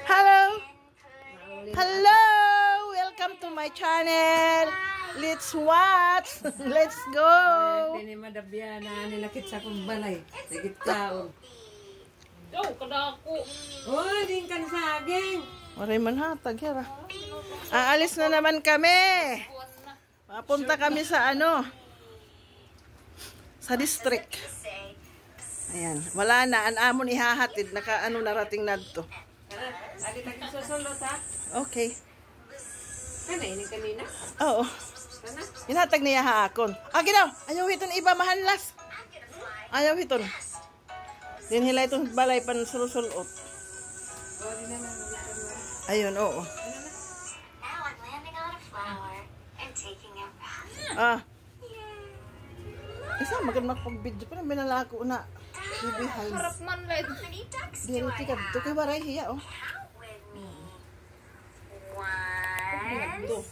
Hello! Hello! Welcome to my channel. Let's watch. Let's go. Ini madabya na nilakit sa kong balay. Nagit taon. Oh, kada ako. Oh, din kan saging. Maray man hatag yara. Aalis na naman kami. Papunta kami sa sa district. Ayan, wala na. Ang amon ihahatid. Narating na to. Adi tayo susulot ha? Okay. Kana ini kanina? Oo. Kana? Inhatag niya haakon. Daw. Ayaw hiton iba mahanlas. Ayaw hiton. Din hila itong balay pan sulusulot. Ayun, oo. Isa magandang magpag-video pa na binalako na. Bibihay. Harap man lang. Dito ka dito kay waray hiya oh. Ito.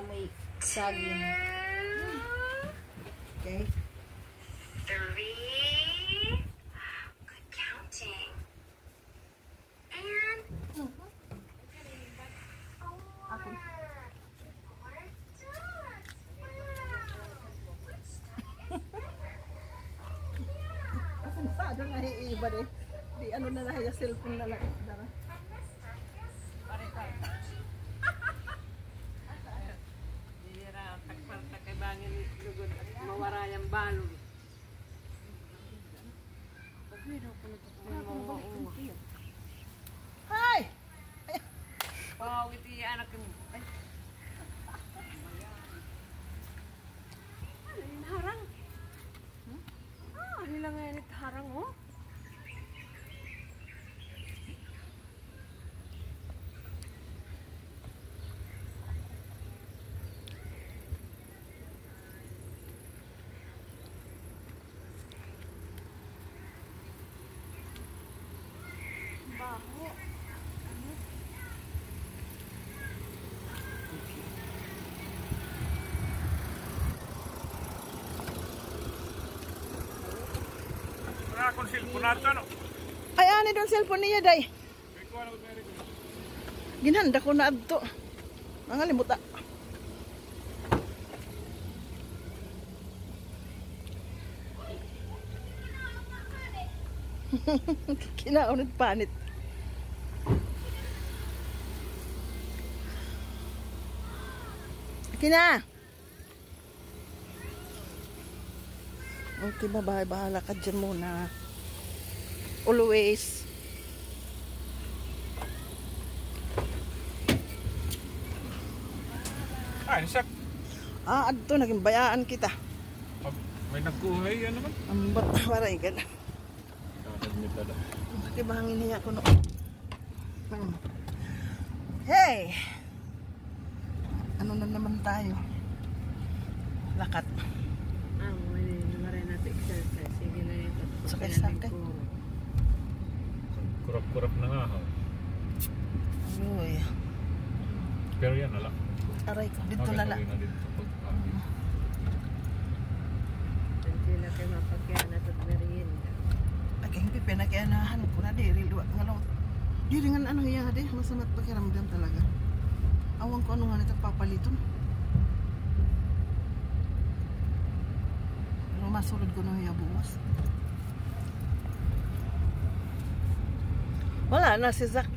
Amoy saging. Okay. 3. Good counting. And 4. Saan na iiba eh. Di na nahaya cellphone na lang. Dara. Dira tagparta kay bangin lugod at mawara yang balon. Hi! Pawit iya anak mo. Ay. Ano harang? Hilang nga init harang mo. Ay, ani doon cellphone niya, day. Ginhanda ko na adto. Ang alimuta. Kinaunit panit. Kina. Okay, bahala ka dyan muna. Always. Ay, sak. Adto, naging bayaan kita. May nagkuhay, ano naman? Ambat, waray ka na. Nagmita na. Bakit bahangin niya ako no? Hey! Ano na naman tayo? Lakat. Maray natin exercise. Sige na ito. Sakay-sakay. Kurap-kurap na nga. Uy. Pero yan, ala. Aray ko, dito na lang. Sila kayo mapagkianat at merienda. Aging pinagkianahan ko na diri. Diri nga ano hiya de. Masamat pakiramdam talaga. Awang ko ano nga nito papaliton. Pero masulod ko na hiya buwas. Wala na si Zach.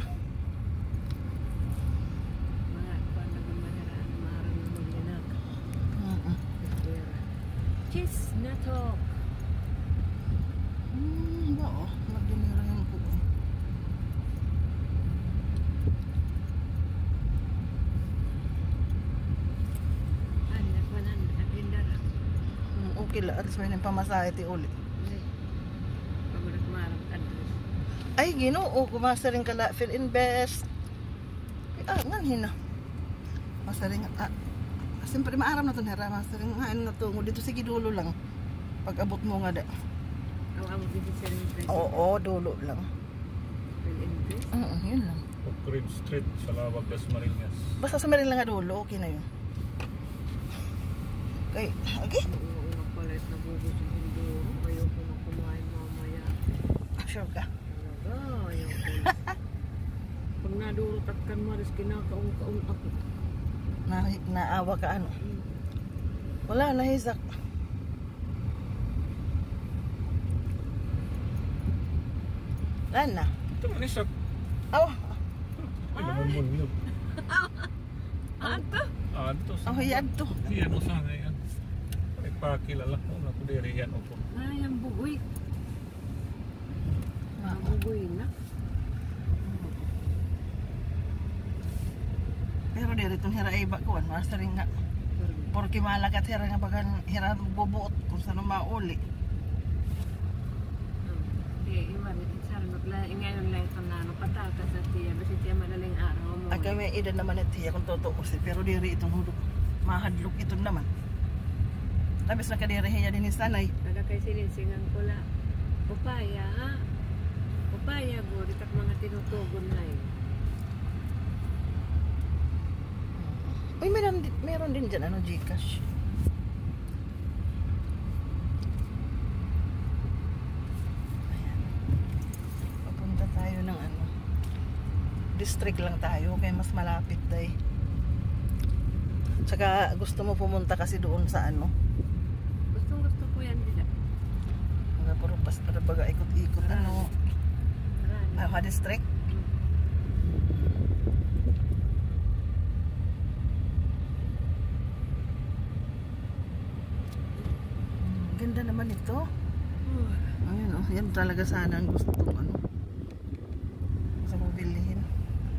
Mga kuwan na gumaharaan, maharang na magyanak. Cheese na talk. Oo. Magdinira yan ko. Ano, nakwanan, napindara. Okay lang. Alis mo yung pamasahe ti ulit. Pagod at maharang address. Ay, ginoo. Kumasa rin ka la. Fill invest. Ngan hina. Masa rin siyempre maaram na ito nera. Masa rin nga na ito. Dito sige dulo lang. Pag abot mo nga da. Ang amog dito sa rin presyo. Oo, dulo lang. Will invest. Yun lang. Oak Ridge Street, sa Lawag, Dasmariñas. Basta sa rin lang nga dulo. Okay na yun. Okay. Una palit na bubos yung Indoro. Ayoko na kumain mamaya. Sure ka. Oh, yung pag nadurot at kan maris kinakaon-kaon ako. Naawa ka ano. Wala, nahisak. Lana. Ito man isa. Oh, Ay, naman mo niyo. Ato? Ato. oh, hiyad to. Yan o sana yan. Nagpakilala ko na kudiri yan o po. Ay, ang bugoy. Ang bugoy na. Pero diri itong hira iba ko, master nga. Porque malagat hira nga bagan hira bubuot kung saan mauli. Iwan, isang ngayon lang ito na patatas at tiya. Basta tiya madaling araw mo. Ay kami edad naman at hiya kung totoo si pero diri itong hudok. Mahadlok ito naman. Labis na kadiri hiya din ni sanay. Kada kay silinsingan ko la. Upaya ha? Upaya go. Ditak mga tinutugon na yun. Uy, meron din dyan, ano, Gcash. Ayan. Papunta tayo ng ano. District lang tayo, kaya mas malapit tayo. Tsaka gusto mo pumunta kasi doon sa ano. Gusto ko yan dila. Mga puro para baga ikot-ikot, ano. Marami. District. Ganda naman ito. Ayun oh, yan talaga sana ang gusto kong ano. Gusto mong bilhin.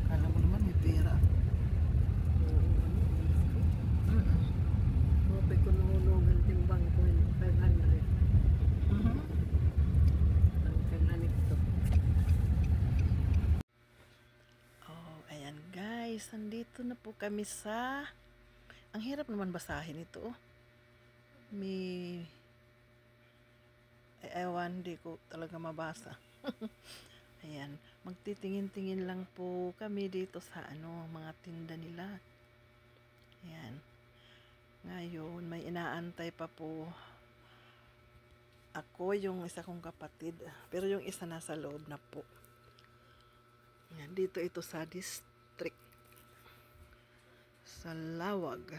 Kala mo naman may pera. Mopay ko nahulugan ting bangko yun. 500. Ang kailanit ito. Oh, ayan guys. Nandito na po kami sa... Ang hirap naman basahin ito oh. May... Ewan, di ko talaga mabasa. Ayan, magtitingin-tingin lang po kami dito sa ano, mga tinda nila. Ayan. Ngayon, may inaantay pa po ako, yung isa kong kapatid. Pero yung isa nasa loob na po. Ayan, dito ito sa district. Sa Lawag.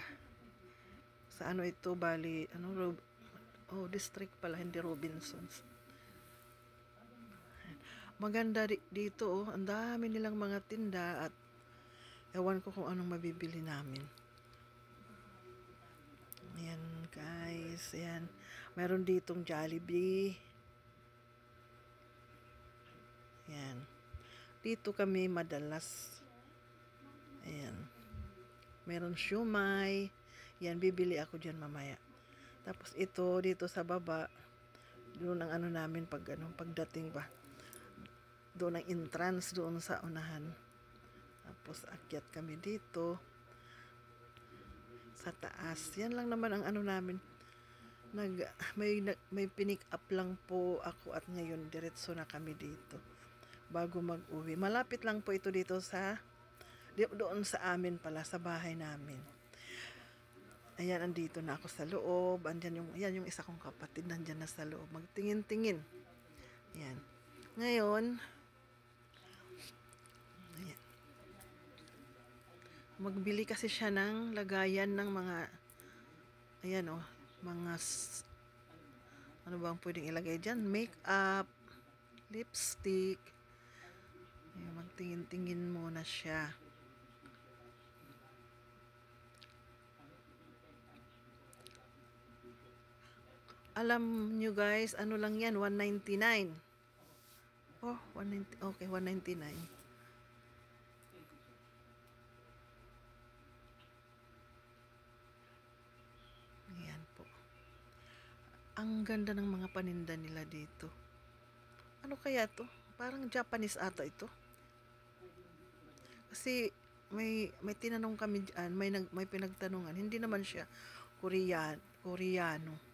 Sa ano ito, bali, ano, oh, district pala, hindi Robinsons. Maganda dito, oh. Ang dami nilang mga tinda at ewan ko kung anong mabibili namin. Ayan, guys. Ayan. Meron ditong Jollibee. Ayan. Dito kami madalas. Ayan. Meron siumay. Yan, bibili ako dyan mamaya. Tapos ito dito sa baba, doon ang ano namin pagdating pa. Doon ang entrance doon sa unahan. Tapos akyat kami dito sa taas. Yan lang naman ang ano namin. May pinick up lang po ako at ngayon diretso na kami dito bago mag-uwi. Malapit lang po ito dito sa doon sa amin pala, sa bahay namin. Ayan, andito na ako sa loob. Yan yung isa kong kapatid, nandyan na sa loob. Magtingin-tingin. Ayan. Ngayon, ayan. Magbili kasi siya ng lagayan ng mga, ayan oh, mga, ano bang pwedeng ilagay dyan? Makeup, lipstick. Ayan, magtingin-tingin muna siya. Alam nyo guys, ano lang yan, 199. Oh, 190, okay, 199. Ayan po. Ang ganda ng mga paninda nila dito. Ano kaya to? Parang Japanese ata ito. Kasi may tinanong kami diyan, may pinagtanungan. Hindi naman siya Koreano.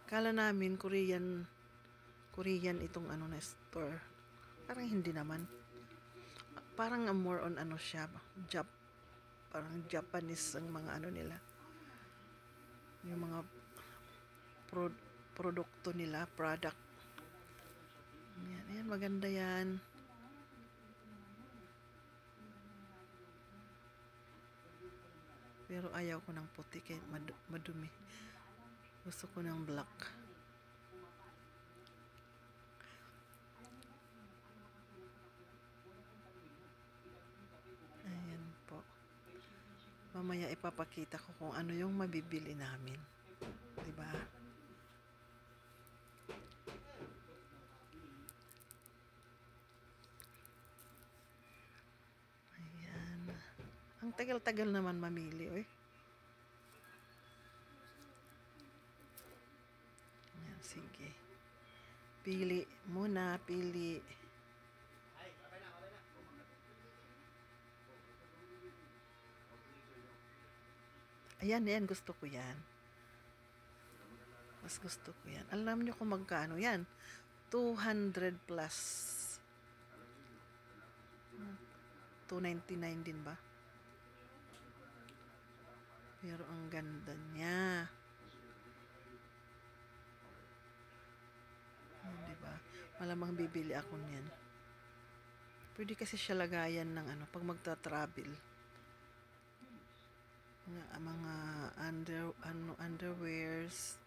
Kala namin Korean itong ano na store. Parang hindi naman. Parang more on ano siya, parang Japanese ang mga ano nila. Yung mga produkto nila, product. maganda yan. Pero ayaw ko ng puti kaya madumi. Gusto ko ng black. Ayan po. Mamaya ipapakita ko kung ano yung mabibili namin. 'Di ba? Ayan. Ang tagal-tagal naman mamili, oy. Ayan, sige. Pili muna, pili. Ayan, yan. Gusto ko yan. Mas gusto ko yan. Alam nyo kung magkano yan? 200 plus. 299 din ba? Pero ang ganda niya. Diba? Malamang bibili ako niyan. Pwede kasi siya lagayan ng ano, pag magta-travel. Mga underwears.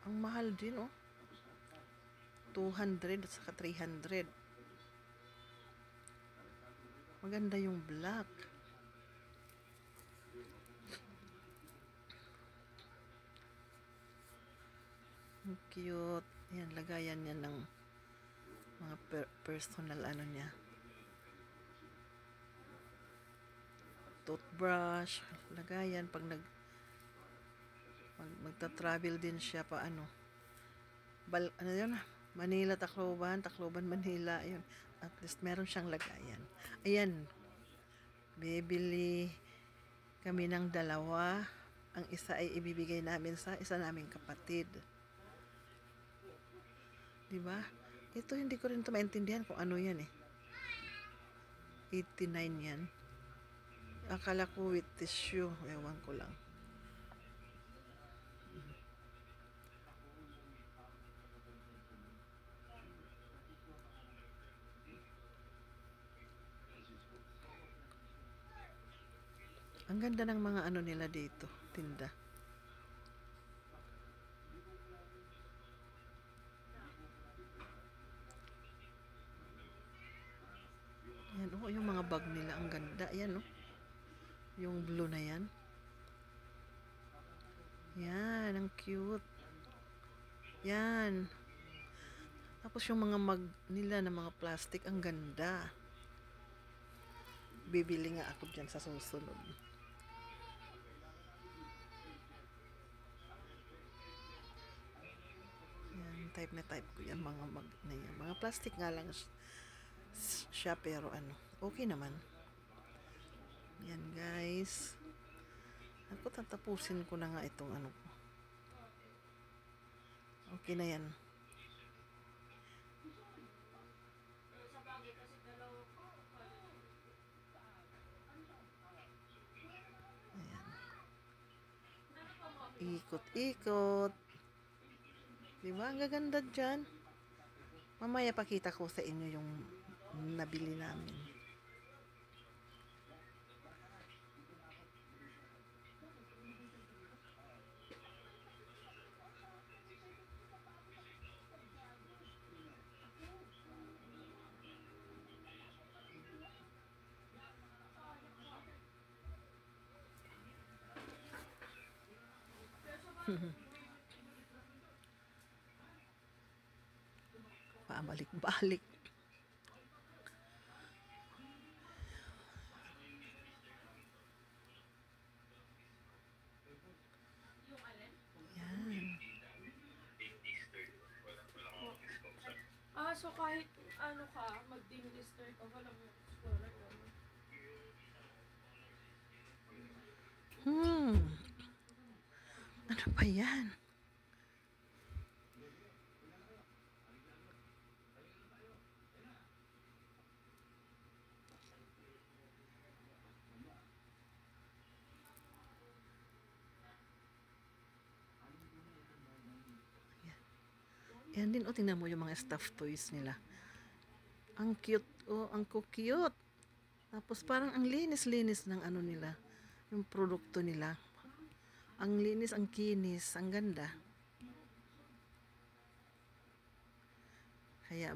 Ang mahal din, oh. 200 at saka 300. Maganda yung black. Ang cute. Yan, lagayan niya ng mga personal ano niya. Toothbrush, lagayan pag magta-travel din siya pa ano. Ano 'yun? Manila, Tacloban, Manila, 'yun. At least meron siyang lagayan. Ayan. Bibili kami ng dalawa. Ang isa ay ibibigay namin sa isa naming kapatid. 'Di ba? Ito hindi ko rin maintindihan kung ano yan eh. 89 yan. Akala ko with tissue. Ewan ko lang. Ang ganda ng mga ano nila dito. Tinda. Yan, oh, yung mga bag nila, ang ganda. Yan, oh. Yung blue na yan. Yan, ang cute. Yan. Tapos yung mga mug nila na mga plastic, ang ganda. Bibili nga ako dyan sa susunod. Yan, type na type ko yan, mga mug na yan. Mga plastic nga lang siya pero ano, okay naman. Yan guys. Ako tatapusin ko na nga itong ano ko. Okay na yan. Ayan. Ikot-ikot. Diba? Ang gaganda dyan. Mamaya pakita ko sa inyo yung nabili namin. Pabalik-balik. Yan. So kahit ano ka, mag-register ka, walang score. Ano ba yan? Yan din, oh, tingnan mo yung mga stuffed toys nila. Ang cute, oh, ang cute. Tapos parang ang linis-linis ng ano nila, yung produkto nila. Ang linis, ang kinis, ang ganda. Kaya